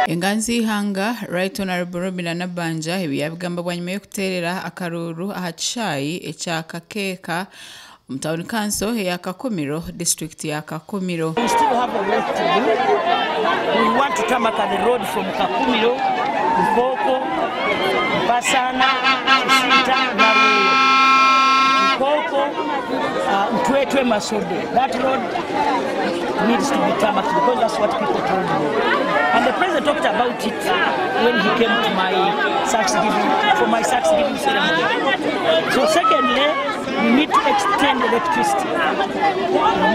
Enganzi Ihanga Right Honorable Robina Nabbanja ebyabigamba bwanyuma y'okuterera akaruru ahakichayi ekya Kakeka Town Council ya Kakumiro District ya Kakumiro. We still have a work to do. We want to tarmac the road from Kakumiro, Nkoko, Mpasana, Kisita, Naruyo. Nkoko, Mtwetwe, Masode. That road needs to be tarmacked because that's what people told me. And the president talked about it when he came to my Thanksgiving ceremony. So secondly, we need to extend electricity in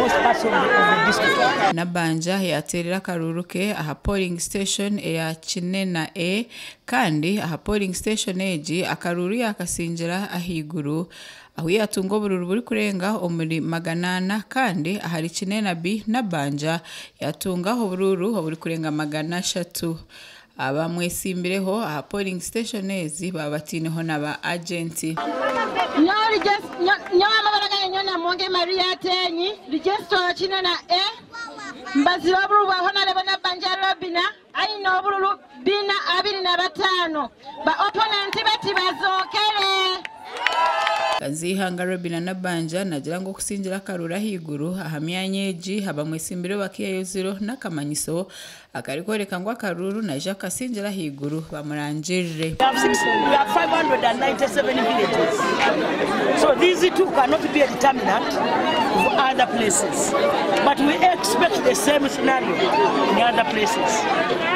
most parts of the district. Nabbanja yaterera karuruke aha polling station ya Kinena A kandi aha polling station eji akaruru yakasinjira ahiguru aho yatunga obururu buri kurenga omuri 800 kandi ahari Kinena B Nabbanja yatunga obururu buri kurenga 300. Abamwesimbireho aha polling station ezi babatineho naba agenti. Nyona Monge Maria Tenyi, register Kinena A, Mbazi waburu wa Honorable Nabbanja Robina, aino oburu bina 25. Ba opponent bati bazokere. Enganzi Ihanga Robina Nabbanja nagira ngo kusinjira karura higuru ahamyanyeji habamwesimbire bakiyayuziro n'akamanyiso akarikoreka ngo akaruru naje akasinjira higuru bamurangirire. We have 597 villages. So these two cannot be a determinant of other places. But we expect the same scenario in other places.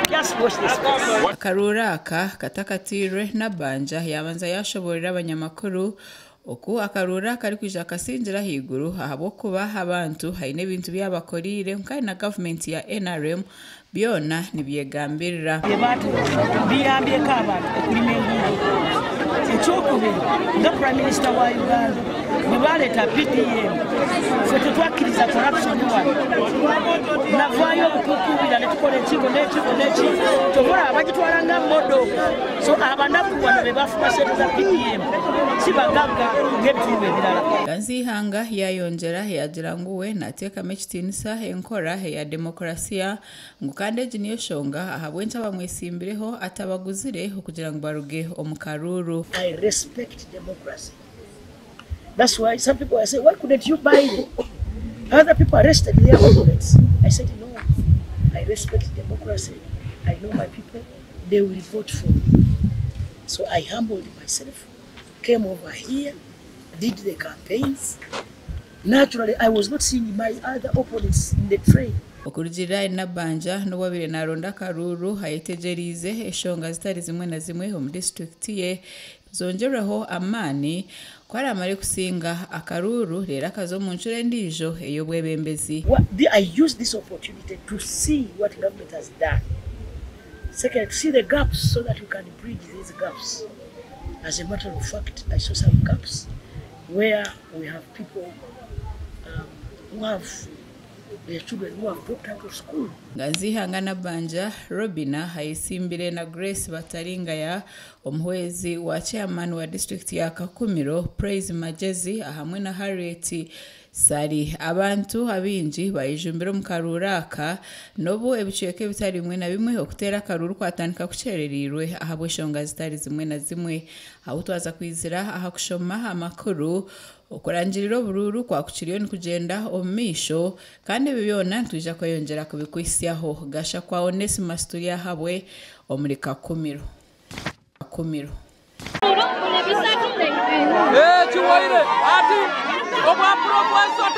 Just watch this space. Akarura aka katakatirwe Nabbanja yabanza yashoborera abanyamakuru oku akarura kari kwija kasinjira higuru ahabo kuba abantu haine bintu byabakorire kandi na government ya NRM byona nibyegambirira abantu biyambye kabantu okulimengu ekyokubiri the prime minister wa Uganda nibaleta PDM fete twakiriza corruption navayo okukubira netukola ekigo n'eki tobora abagitwalanga modo so abanaku wano bebafuba sente za PDM sibagaga ngebitundu ebirala. Enganzi Ihanga yayongera yagira nguwe nateekamo ekitinisa enkora ya demokrasiya ngu kandi egi niyo shonga ahabwenki abamwesimbireho atabaguzire okugira ngo baruge omu karuru. I respect democracy. That's why some people say, why couldn't you buy it? Other people arrested their opponents. I said, no, I respect democracy. I know my people, they will vote for me. So I humbled myself, came over here, did the campaigns. Naturally, I was not seeing my other opponents in the train. Okurujira Nabbanja n'obwabire naronda karuru hayetegerize eshonga zitari zimwe na zimwe mu district ye zongereho amani kwari amare kusinga akaruru rera kazo mu ncuro endijo eyobwebembezi. I use this opportunity to see what government has done. Second, to see the gaps so that we can bridge these gaps. As a matter of fact, I saw some gaps where we have people who have their children who have dropped out of school. Enganzi Ihanga Nabbanja Robina hayisimbire na Grace Bataringaya omuhwezi wa chairman wa district ya Kakumiro Praise Majezi ahamwe na Harriet Sari. Abantu abinji bayijumbira mu karuraka nobu ebicweke bitari bimwe na bimwe okutera karuru kwatandika kucererirwe ahabwe shonga zitari zimwe na zimwe aho twaza kwizira ahakushoma amakuru okurangiriro bururu kwa kuchiriyo ni kugenda omisho kandi bibyona tujja kweyongera kubikwisyaho gasha kwa Onesmus turi ahabwe omuri Kakumiro. Chiwaire ati obwa proposal